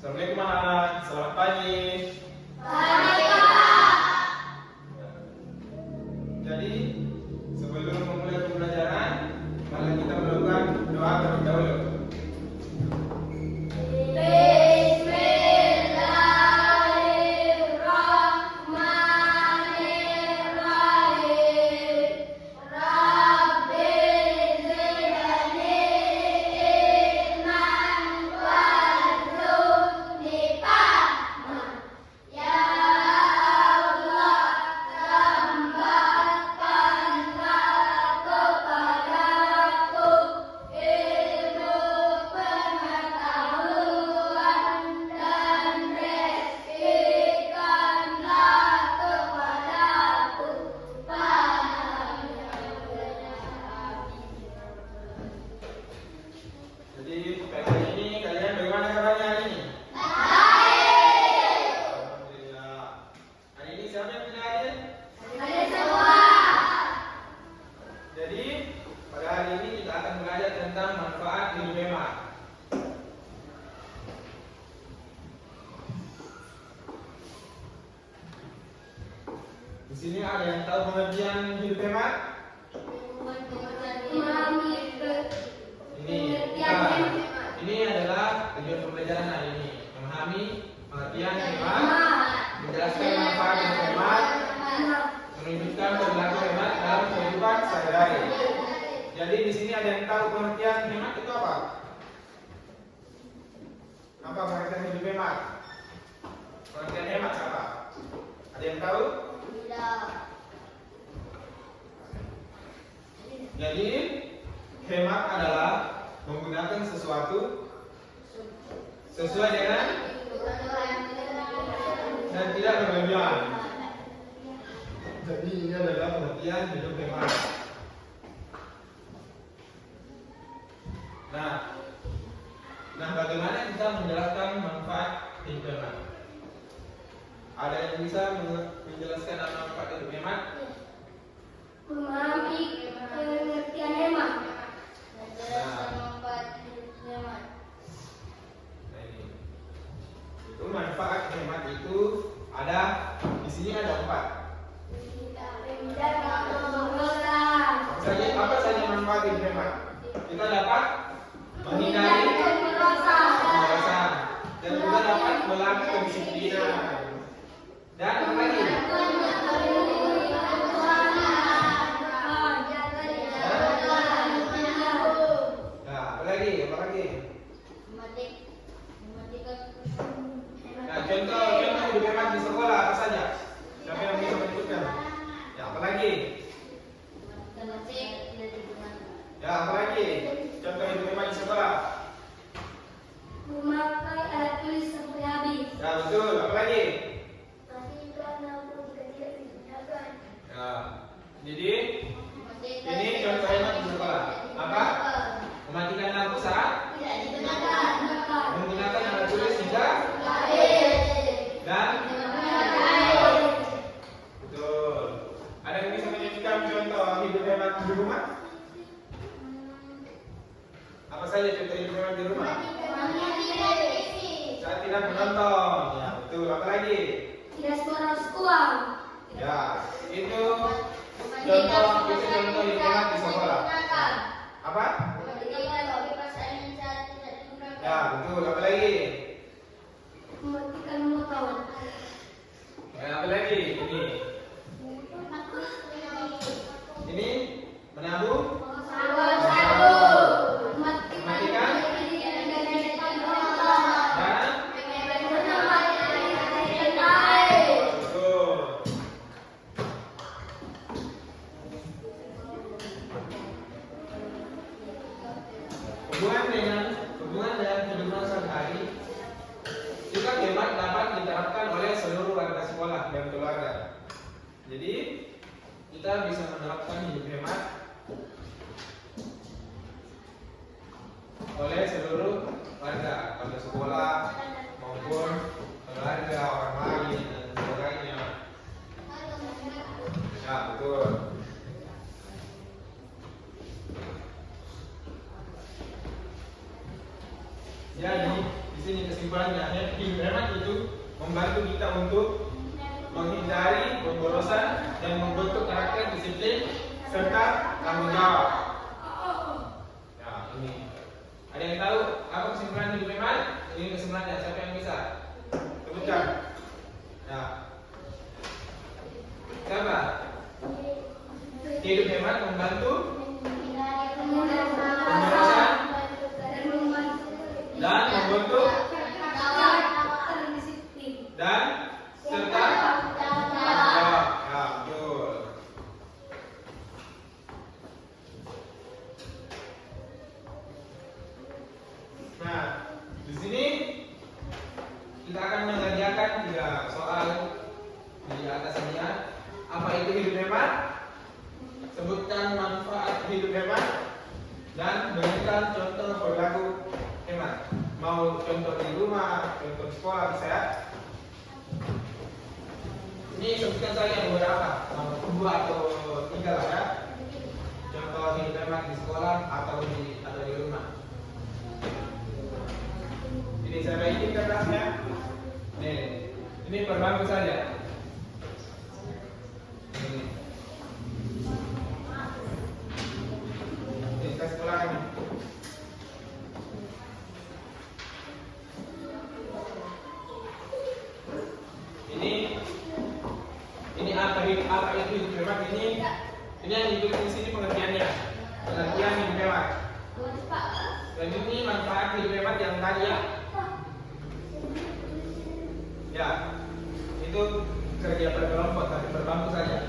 Assalamualaikum anak, selamat pagi. Pagi, Kak. Jadi sebelum memulai pembelajaran, mari kita melakukan doa terlebih dahulu. Jadi pagi ini kalian bagaimana kabarnya hari ini? Baik. Alhamdulillah. Hari ini siapa yang tidak hadir? Ada semua. Jadi pada hari ini kita akan belajar tentang manfaat hidup hemat. Di sini ada yang tahu pengertian hidup hemat? Ini adalah tujuan pembelajaran hari ini, memahami pengertian hemat, menjelaskan manfaat hidup hemat, menunjukkan perilaku hemat dalam kehidupan sehari-hari. Jadi di sini ada yang tahu pengertian hemat itu apa? Apa pengertian hidup hemat? Pengertian hemat apa? Ada yang tahu? Jadi hemat adalah menggunakan sesuatu sesuai dengan dan tidak berlebihan. Jadi ini adalah pengertian hidup hemat. Nah, bagaimana kita menjelaskan manfaat hidup hemat? Ada yang bisa menjelaskan manfaat hidup hemat? Memahami pengertian hemat. Nah, ini. Itu manfaat hemat itu ada di sini ada 4. Apa saja manfaat hidup hemat? Kita dapat menghindari pemborosan dan juga dapat melatih kedisiplinan. Dan apa lagi? Apa lagi? Nah, contoh hidup hemat di sekolah apa saja? Siapa yang bisa menyebutkan? Ya, apa lagi? Ya, apa lagi? Contoh hidup hemat di sekolah. Memakai alat tulis sampai habis. Ya, betul. Apa lagi? Matikan lampu jika tidak digunakan. Ya. Jadi ini contoh hemat di sekolah. Apa? Mematikan lampu saat Tidak digunakan. menggunakan alat tulis jika dan betul. Ada yang bisa menyebutkan contoh hidup hemat di rumah? Apa saja contoh hidup hemat di rumah? Saat tidak menonton. Ya, betul. Apa lagi? Tidak sekolah. Ya, itu contoh hidup hemat di sekolah. Apa? Ya, betul. Apa lagi? Mematikan motor. Ya, apa lagi? Ini menabung. Mematikan dana. Betul. Hubungan dengan kehidupan sehari-hari juga hemat dapat diterapkan oleh seluruh warga sekolah dan keluarga. Jadi kita bisa menerapkan hidup hemat oleh seluruh warga sekolah maupun keluarga orang lain dan sebagainya. Ya, betul. Jadi di sini kesimpulannya, hidup hemat itu membantu kita untuk menghindari pemborosan dan membentuk karakter disiplin serta tanggung jawab. Nah, ini. Ada yang tahu apa kesimpulan hidup hemat? Ini kesimpulannya. Siapa yang bisa? Sebutkan. Nah, siapa? Hidup hemat membantu pemborosan dan membentuk dan serta tanggung jawab. Nah, betul. Nah, di sini kita akan mengerjakan 3 soal di atasnya. Apa itu hidup hemat? Sebutkan manfaat hidup hemat dan berikan contoh perilaku hemat. Mau contoh di rumah, contoh di sekolah bisa ya? Ini sebutkan saja beberapa, mau 2 atau 3 lah ya. Contoh hidup hemat di sekolah atau di rumah. Ini saya bagi kertasnya. Nih, ini per bangku saja. Ini kita sekolah ini. Ini apa itu hidup hemat ini yang ditulis di sini pengertiannya. Pengertian hidup hemat. Dan ini manfaat hidup hemat yang tadi ya. Ya, itu kerja berkelompok tapi berbangku saja.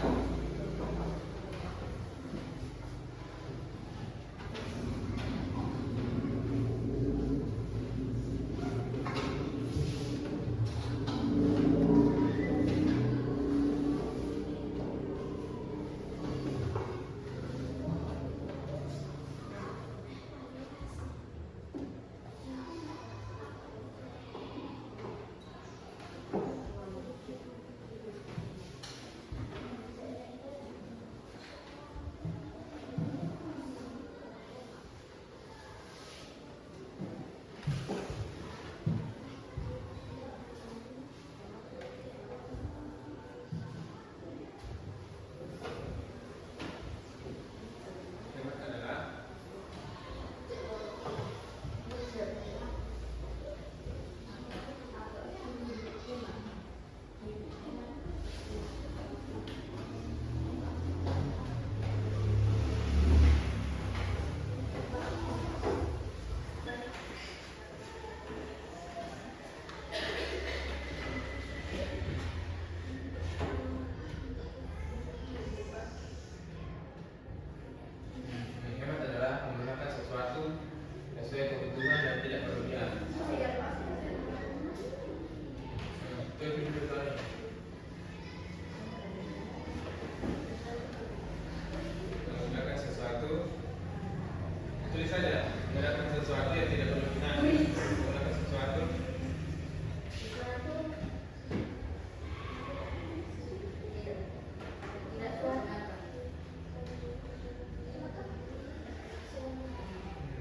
Tulis saja, menggunakan sesuatu yang tidak berlebihan. Menggunakan sesuatu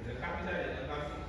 lengkapi saja, lengkapi.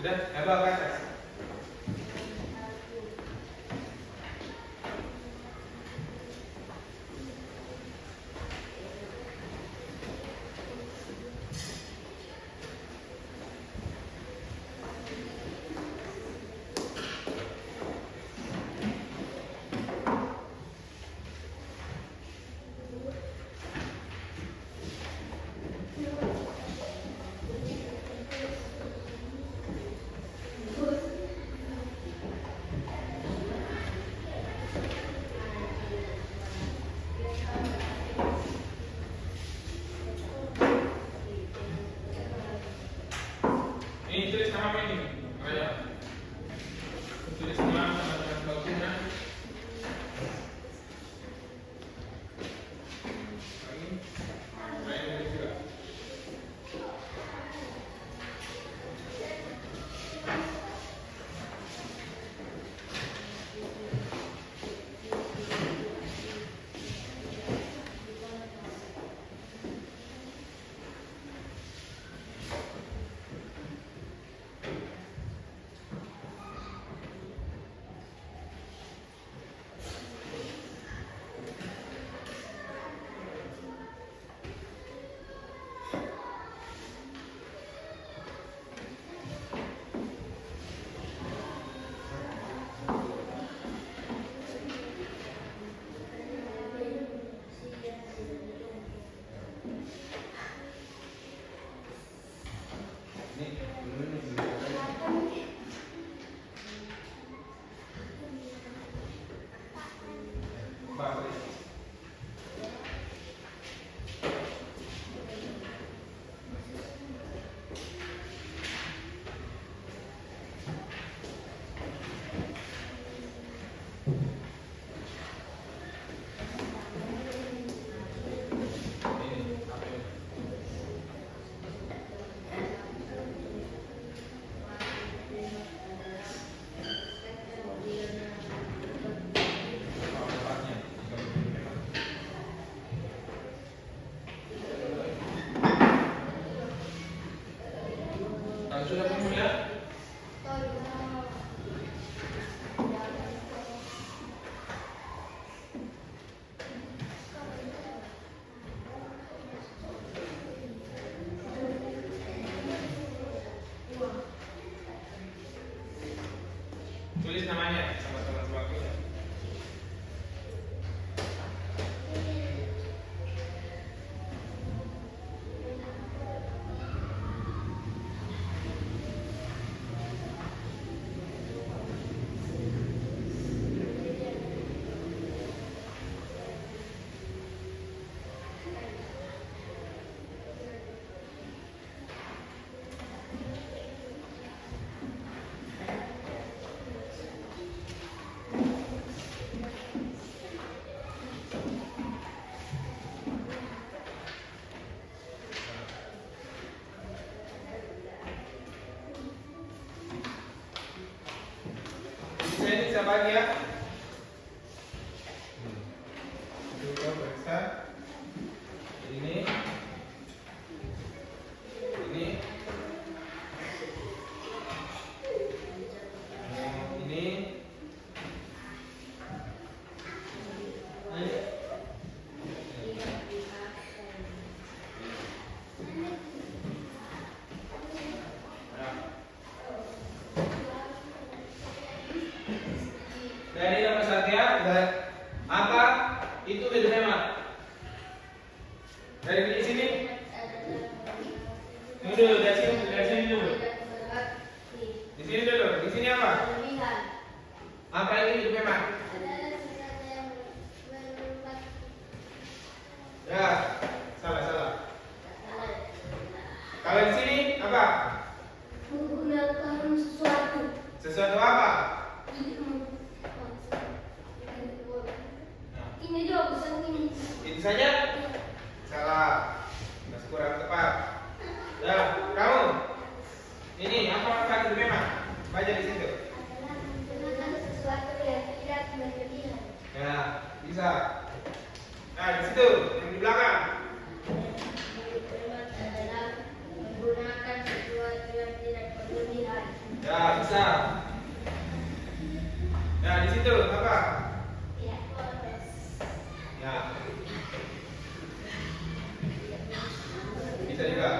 Sudah, bawa ke atas. Ini tulis nama apa ini? Raya. Tulis nama teman-teman bagusnya. Lagi. Raya tulis juga. Sudah penuh ya? Tulis namanya sama teman sebagainya. Ini saya bagi ya. Coba periksa. Ini. Ini. Ini. Dari nomor satu ya, apa itu memang dari sini dulu, dari sini dulu, di sini dulu, di sini apa? Apa ini memang? Ya, salah. Kalau di sini apa? Menggunakan sesuatu. Sesuatu apa? Ini juga pesan ini. Itu saja? Salah. Masih kurang tepat. Ya, kamu. Ini apa kata memang? Baca di situ. Menggunakan sesuatu yang tidak berlebihan. Ya, bisa. Nah, di situ yang di belakang. Adalah menggunakan sesuatu yang tidak berlebihan. Ya, bisa. Ya, di situ apa? Tidak poros. Ya. Bisa juga.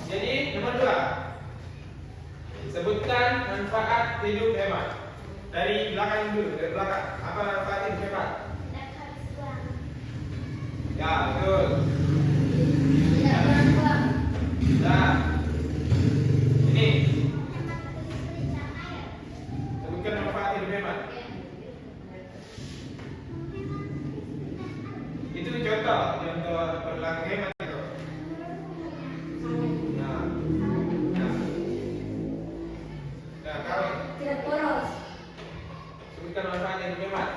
Jadi, nomor 2. Sebutkan manfaat hidup hemat. Dari belakang dulu, dari belakang. Apa manfaat hidup hemat? Tidak habis uang. Ya, betul. Tidak kurang uang. Nah, ini Hemat listrik dan air. sebutkan manfaat hidup hemat. Itu contoh perilaku hemat itu. Nah, nah, nah, kau Tidak poros. sebutkan manfaat hidup hemat.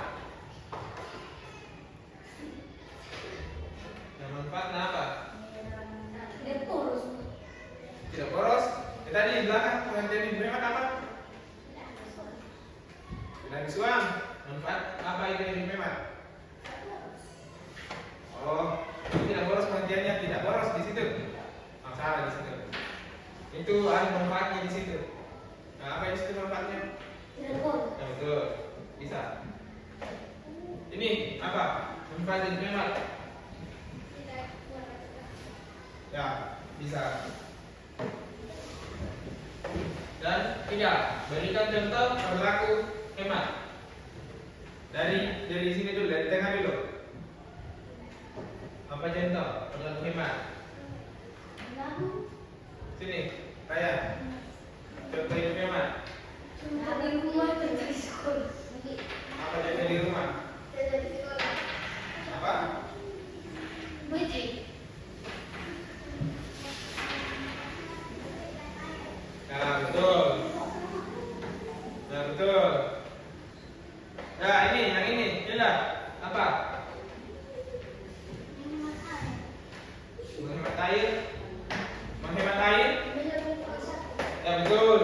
Nah, manfaatnya apa? Tidak poros. Tidak boros. Tadi di belakang pengertian hidup hemat apa? Tidak habis uang. Manfaat apa itu hidup hemat? Oh, ini tidak boros pengertiannya, tidak boros di situ. Oh, salah di situ. Itu ada manfaatnya di situ. Nah, apa di situ manfaatnya? Tidak poros. Ya, betul. Bisa. Ini apa? Manfaat hidup hemat. Tidak poros. Ya, bisa. Dan tidak, berikan contoh perilaku hemat. Dari sini dulu, dari tengah dulu. Apa contoh perilaku hemat? Sini, Raya. Contoh hidup hemat. Di rumah tidak di sekolah. Apa contoh di rumah? Tidak di sekolah. Apa? Biji. Nah, betul. Nah, betul. Nah, yang ini, jelas. Apa? Menghemat air. Menghemat air. Ya, betul.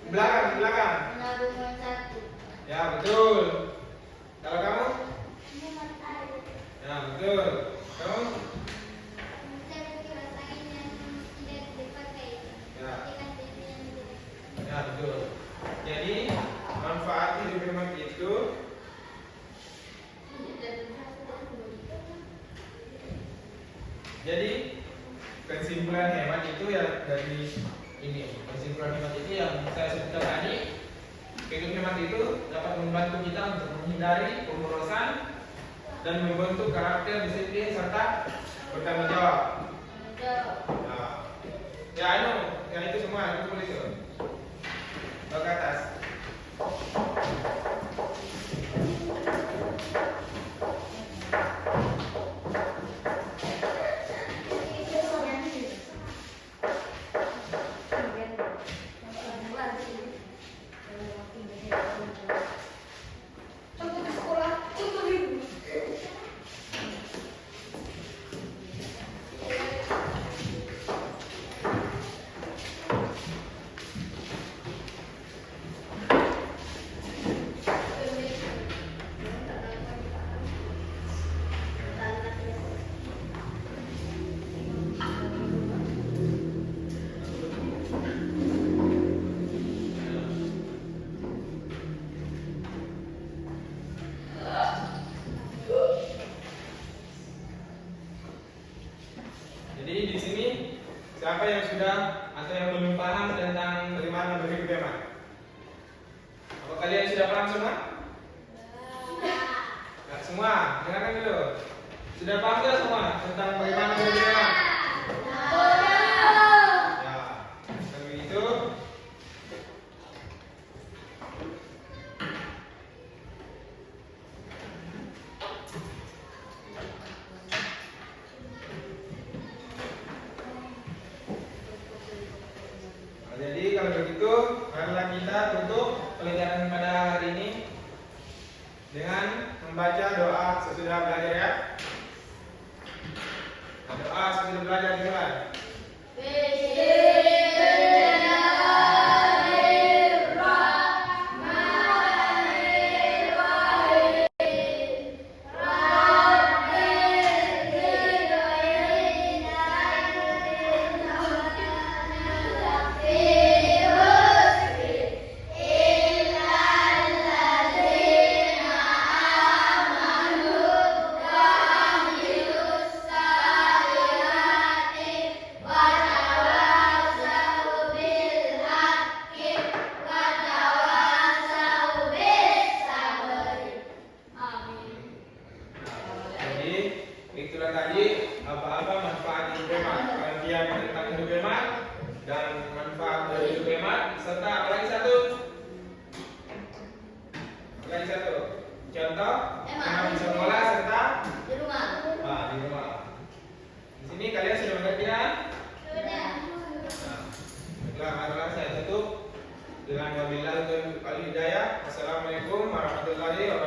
Di belakang, di belakang. Menabung uang satu. Ya, betul. Kalau kamu? Hemat air. Ya, betul. Kamu? Mencari kipas angin yang tidak dipakai. Ya. Matikan TV yang tidak. Ya, betul. Jadi, manfaat hidup hemat itu jadi kesimpulan hemat itu ya dari ini. Kesimpulan hemat itu yang saya sebutkan tadi. Hidup hemat itu dapat membantu kita untuk menghindari pemborosan dan membentuk karakter disiplin serta bertanggung jawab. Nah, ya itu semua itu tulis itu. Ke atas. Jadi di sini siapa yang sudah atau yang belum paham tentang bagaimana berhidup hemat? Apa kalian sudah paham semua? Tidak semua. Dengarkan dulu. Sudah paham tidak semua tentang bagaimana berhidup hemat? Ya. Kalau begitu, jadi kalau begitu, marilah kita tutup pelajaran pada hari ini dengan membaca doa sesudah belajar ya. Doa sesudah belajar dimulai. serta apa lagi satu? Lagi satu. Contoh, memang di sekolah serta Di rumah. di rumah. Di sini kalian sudah mengerti kan? Sudah. Baiklah, marilah saya tutup dengan wabillahi taufiq wal hidayah. Wassalamualaikum warahmatullahi wabarakatuh.